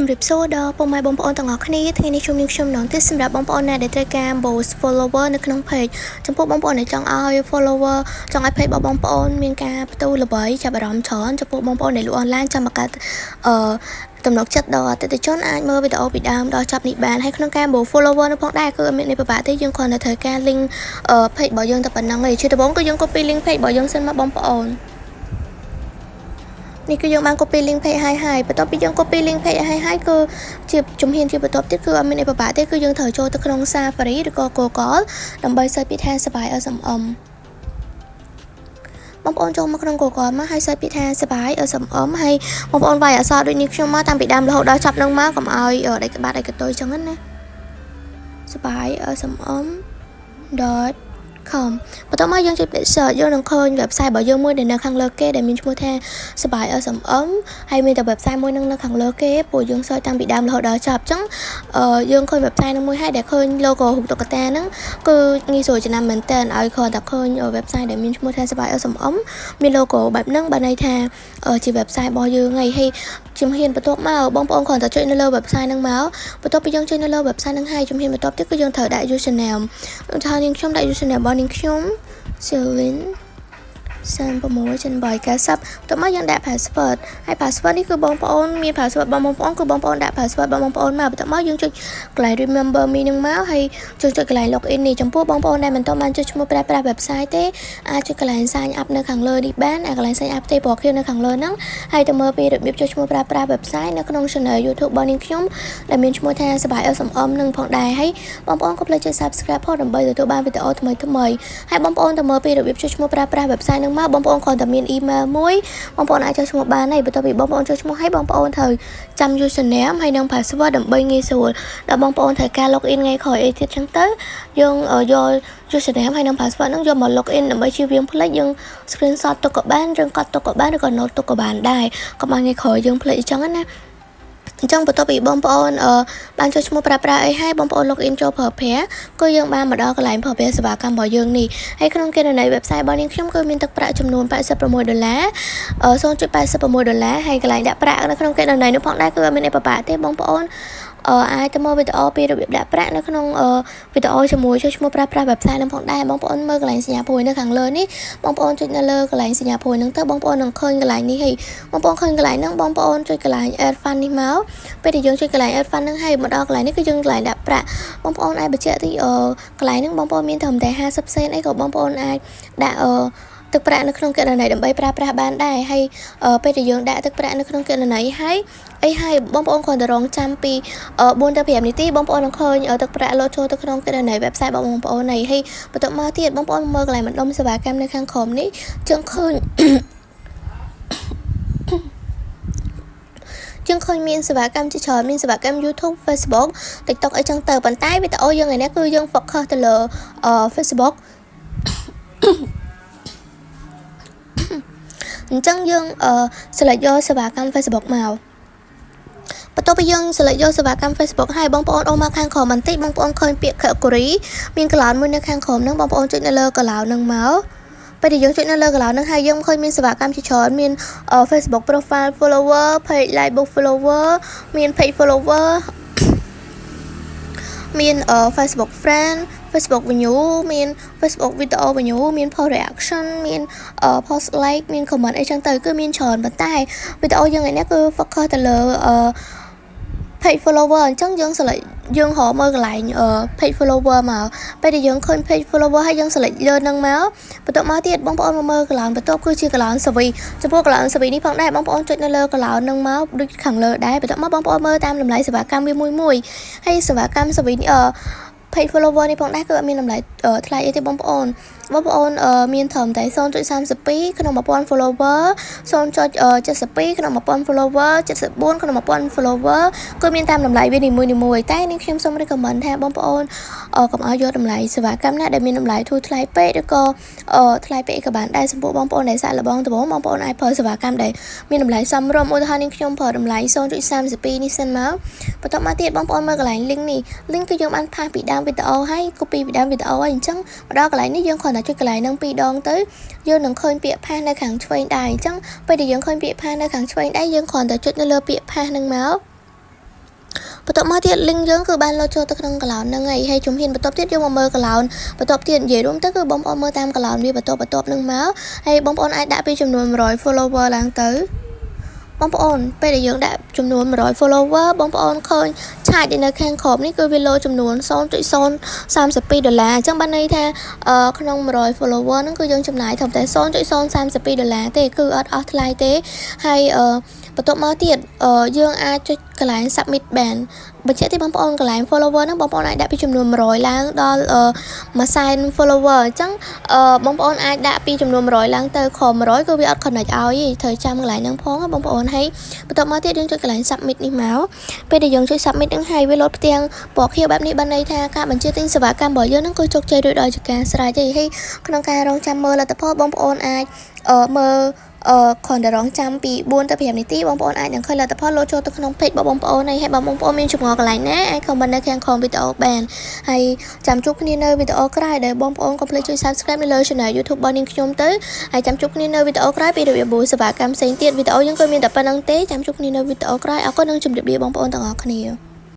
ជំរាបសួរដល់ពុកម៉ែបងប្អូនទាំងអស់គ្នាថ្ងៃនេះខ្ញុំនឹងទស្សសម្រាប់បងប្អូនណាដែលត្រូវការ boost follower នៅក្នុង page ចំពោះបងប្អូនដែលចង់ឲ្យ follower ចង់ឲ្យ page របស់បងប្អូនមានការផ្ទុះល្បីចាប់អារម្មណ៍ច្រើនចំពោះបងប្អូនដែលលក់ online ចាំបង្កើតទំនុកចិត្តដល់អតិថិជនអាចមើលវីដេអូពីដើមដល់ចប់នេះបានហើយក្នុងការ boost follower នៅផងដែរគឺអត់មានន័យពិបាកទេយើងគ្រាន់តែត្រូវការ link page របស់យើងតែប៉ុណ្ណឹងឯងជាដំបូងគឺយើង copy link page របស់យើងសិនមកបងប្អូននេះគឺយើងបាន copy link page ហើយបន្ទាប់ពីយើង copy link page ហើយគឺជាជំហានជាបន្ទាប់ទៀតគឺអត់មានអីពិបាកទេគឺយើងត្រូវចូលទៅក្នុង Safari ឬក៏ Google ដើម្បី search ពីថាសបាយ SMM បងប្អូនចូលមកក្នុង Google មកហើយ search ពីថាសបាយ SMM ហើយបងប្អូនវាយអក្សរដូចនេះខ្ញុំមកតាំងពីដើមរហូតដល់ចប់នឹងមកកុំឲ្យដៃក្បាត់ដៃកតុយចឹងណាសបាយ SMM.com បន្ទាប់មកយើងចុច search យើងនឹងឃើញ website របស់យើងមួយដែលនៅខាងលើគេដែលមានឈ្មោះថាសបាយ SMM ហើយមានតែ website មួយនឹងនៅខាងលើគេពួកយើង search តាំងពីដើមរហូតដល់ចប់អញ្ចឹងយើងឃើញ website នឹងមួយហើយដែលឃើញ logo រូបតុក្កតាហ្នឹងគឺងាយស្រួលចំណាំមែនតើឲ្យគ្រាន់តែឃើញ website ដែលមានឈ្មោះថាសបាយ SMM មាន logo បែបហ្នឹងបានន័យថាជា website របស់យើងហើយជំហានបន្ទាប់មកបងប្អូនគ្រាន់តែចុចនៅលើ website ហ្នឹងមកបន្ទាប់ពីយើងចុចនៅលើ website ហ្នឹងហើយជំហានបន្ទាប់ទៀតគឺយើងត្រូវដាក់ username ថានាងខ្ញុំដាក់ username របស់នាងខ្ញុំ Celine 36 890 តោះមកយើងដាក់ password ហើយ password នេះគឺបងប្អូនមាន password របស់បងប្អូនគឺបងប្អូនដាក់ password របស់បងប្អូនមកបន្ទាប់មកយើងចុចកន្លែង remember me នឹងមកហើយយើងចុចកន្លែង login នេះចំពោះបងប្អូនដែលមិនទាន់បានចុចឈ្មោះប្រើប្រាស់ website ទេអាចចុចកន្លែង sign up នៅខាងលើនេះបានកន្លែង sign up ទេពណ៌ខៀវនៅខាងលើហ្នឹងហើយទៅមើលពីរបៀបចុចឈ្មោះប្រើប្រាស់ website នៅក្នុង channel YouTube របស់នាងខ្ញុំដែលមានឈ្មោះថាសបាយ SMM នឹងផងដែរហើយបងប្អូនកុំភ្លេចចុច subscribe ផងដើម្បីទទួលបានវីដេអូថ្មីៗហើយបងប្អូនទៅមើលពីរបៀបចុចឈ្មោះប្រើប្រាស់ website នឹងមកបងប្អូនគ្រាន់តែមាន email មួយបងប្អូនអាចចុចឈ្មោះបានហើយបន្ទាប់ពីបងប្អូនចុចឈ្មោះហើយបងប្អូនត្រូវចាំ username ហើយនិង password ដើម្បីងាយស្រួលដល់បងប្អូនត្រូវការ login ថ្ងៃក្រោយអីទៀតចឹងទៅយើងយក username ហើយនិង password ហ្នឹងយកមក login ដើម្បីជៀសវាងភ្លេចយើង screenshot ទុកក៏បានឬកត់ទុកក៏បានឬក៏ note ទុកក៏បានដែរកុំឲ្យថ្ងៃក្រោយយើងភ្លេចអញ្ចឹងណាអញ្ចឹងបន្ទាប់ពីបងប្អូនបានចុចឈ្មោះប្រើប្រាស់អីហើយបងប្អូន login ចូលប្រើប្រាស់គឺយើងបានមកដល់កន្លែងប្រើប្រាស់សេវាកម្មរបស់យើងនេះហើយក្នុងគណនី website របស់នាងខ្ញុំគឺមានទឹកប្រាក់ចំនួន$86 $0.86 ហើយកន្លែងដាក់ប្រាក់នៅក្នុងគណនីនោះផងដែរគឺអត់មានអីពិបាកទេបងប្អូនអាចទៅមើលវីដេអូពីរបៀបដាក់ប្រាក់នៅក្នុងវីដេអូជាមួយចុចឈ្មោះប្រើប្រាស់ website នឹងផងដែរបងប្អូនមើលកន្លែងសញ្ញាព្រួយនៅខាងលើនេះបងប្អូនចុចនៅលើកន្លែងសញ្ញាព្រួយហ្នឹងទៅបងប្អូននឹងឃើញកន្លែងនេះហើយបងប្អូនឃើញកន្លែងហ្នឹងបងប្អូនចុចកន្លែង add fund នេះមកពេលដែលយើងចុចកន្លែង add fund ហ្នឹងហើយមកដល់កន្លែងនេះគឺយើងកន្លែងដាក់ប្រាក់បងប្អូនអាចបញ្ជាក់ទីកន្លែងហ្នឹងបងប្អូនមានត្រឹមតែ50 សេនអីក៏បងប្អូនអាចដាក់ទឹកប្រាក់នៅក្នុងគណនីដើម្បីប្រើប្រាស់បានដែរហើយពេលដែលយើងដាក់ទឹកប្រាក់នៅក្នុងគណនីហើយបងប្អូនគ្រាន់តែរងចាំពី4ទៅ5នាទីបងប្អូននឹងឃើញទឹកប្រាក់លោតចូលទៅក្នុងគណនី website របស់បងប្អូនហើយបន្ទាប់មកទៀតបងប្អូនមើលកន្លែងបណ្ដុំសេវាកម្មនៅខាងក្រោមនេះយើងឃើញមានសេវាកម្មជាច្រើនមានសេវាកម្ម YouTube Facebook TikTok អីចឹងទៅប៉ុន្តែវីដេអូយើងថ្ងៃនេះគឺយើង focus ទៅលើ Facebook អញ្ចឹងយើងselect យកសេវាកម្ម Facebook មកបន្ទាប់ពីយើង select យកសេវាកម្ម Facebook ហើយបងប្អូនអូមកខាងក្រោមបន្តិចបងប្អូនឃើញពាក្យ category មានកន្លោនមួយនៅខាងក្រោមហ្នឹងបងប្អូនចុចនៅលើកន្លោនហ្នឹងមកពេលដែលយើងចុចនៅលើកន្លោនហ្នឹងហើយយើងឃើញមានសេវាកម្មជាច្រើនមាន Facebook profile follower page like book follower មាន page follower មានFacebook friend Facebook view មាន Facebook video view មាន post reaction មាន post like មាន comment អីចឹងទៅគឺមានច្រើនប៉ុន្តែវីដេអូយើងថ្ងៃនេះគឺ focus ទៅលើpage follower អញ្ចឹងយើង select យើងរកមើលកន្លែងpage follower មកពេលដែលយើងឃើញ page follower ហើយយើង select លើនឹងមកបន្ទាប់មកទៀតបងប្អូនមកមើលកន្លែងបន្ទាប់គឺជាកន្លែង CV ចំពោះកន្លែង CV នេះផងដែរបងប្អូនចុចនៅលើកន្លែងនឹងមកដូចខាងលើដែរបន្ទាប់មកបងប្អូនមើលតាមតម្លៃសេវាកម្មវាមួយហើយសេវាកម្ម CV នេះpage follower នេះផងដែរគឺអត់មានតម្លៃថ្លៃអីទេបងប្អូនមានត្រឹមតែ 0.32 ក្នុង 1000 follower 0.72 ក្នុង 1000 follower 74 ក្នុង 1000 follower គឺមានតាមតម្លៃវានីមួយតែនេះខ្ញុំសូម recommend ថាបងប្អូនកុំឲ្យយកតម្លៃសេវាកម្មណាដែលមានតម្លៃធូរថ្លៃពេកឬក៏ថ្លៃពេកក៏បានដែរសម្រាប់បងប្អូនដែលសាកល្បងដំបូងបងប្អូនអាចប្រើសេវាកម្មដែលមានតម្លៃសមរម្យឧទាហរណ៍នេះខ្ញុំប្រើតម្លៃ 0.32 នេះសិនមកបន្ទាប់មកទៀតបងប្អូនមើលកន្លែង link នេះ link គឺយើងបានផាសពីដើមវីដេអូហើយ copy ពីដើមវីដេអូហើយអញ្ចឹងមកដល់កន្លែងនេះយើងគ្រាន់តែចុចកន្លែងហ្នឹង2ដងទៅយើងនឹងឃើញពាក្យផាសនៅខាងឆ្វេងដែរអញ្ចឹងពេលដែលយើងឃើញពាក្យផាសនៅខាងឆ្វេងដែរយើងគ្រាន់តែចុចនៅលើពាក្យផាសហ្នឹងមក បន្ទាប់មកទៀត link យើងគឺបានលោតចូលទៅក្នុង cloud ហ្នឹងហើយជំហានបន្ទាប់ទៀតយើងមកមើល cloud បន្ទាប់ទៀតនិយាយរួមទៅគឺបងប្អូនមើលតាម cloud វាបន្ទាប់នឹងមកហើយបងប្អូនអាចដាក់ពីចំនួន100 follower ឡើងទៅបងប្អូនពេលដែលយើងដាក់ចំនួន100 follower បងប្អូនឃើញឆាយនៅខាងក្រោមនេះគឺវាលោចំនួន $0.032 អញ្ចឹងបានន័យថាក្នុង100 follower ហ្នឹងគឺយើងចំណាយត្រឹមតែ $0.032 ទេគឺអត់អស់ថ្លៃទេហើយបន្ទាប់មកទៀតយើងអាចចុចកន្លែង submit បានបញ្ជាក់ទីបងប្អូនកន្លែង follower ហ្នឹងបងប្អូនអាចដាក់ពីចំនួន100ឡើងដល់100,000 follower អញ្ចឹងបងប្អូនអាចដាក់ពីចំនួន100ឡើងទៅខ100គឺវាអត់ connect ឲ្យទេត្រូវចាំកន្លែងហ្នឹងផងបងប្អូនហើយបន្ទាប់មកទៀតយើងចុចកន្លែង submit នេះមកពេលដែលយើងចុច submit ហ្នឹងហើយវាលោតផ្ទាំងពណ៌ខៀវបែបនេះបានន័យថាការបញ្ជាទិញសេវាកម្មរបស់យើងហ្នឹងគឺជោគជ័យរួចដល់ជាការស្រេចហើយក្នុងការរងចាំមើលលទ្ធផលបងប្អូនអាចមើលគ្រាន់តែរងចាំពី4ទៅ5នាទីបងប្អូនអាចនឹងឃើញលទ្ធផលលោតចូលទៅក្នុង page របស់បងប្អូនហើយបងប្អូនមានចម្ងល់កន្លែងណាអាច comment នៅខាងក្រោមវីដេអូបានហើយចាំជួបគ្នានៅវីដេអូក្រោយដែលបងប្អូនកុំភ្លេចជួយ subscribe នៅលើ channel YouTube របស់នាងខ្ញុំទៅហើយចាំជួបគ្នានៅវីដេអូក្រោយពីរបៀបបួសេវាកម្មផ្សេងទៀតវីដេអូយើងគឺមានតែប៉ុណ្្នឹងទេចាំជួបគ្នានៅវីដេអូក្រោយអរគុណនិងជម្រាបលាបងប្អូនទាំងអស់គ្នា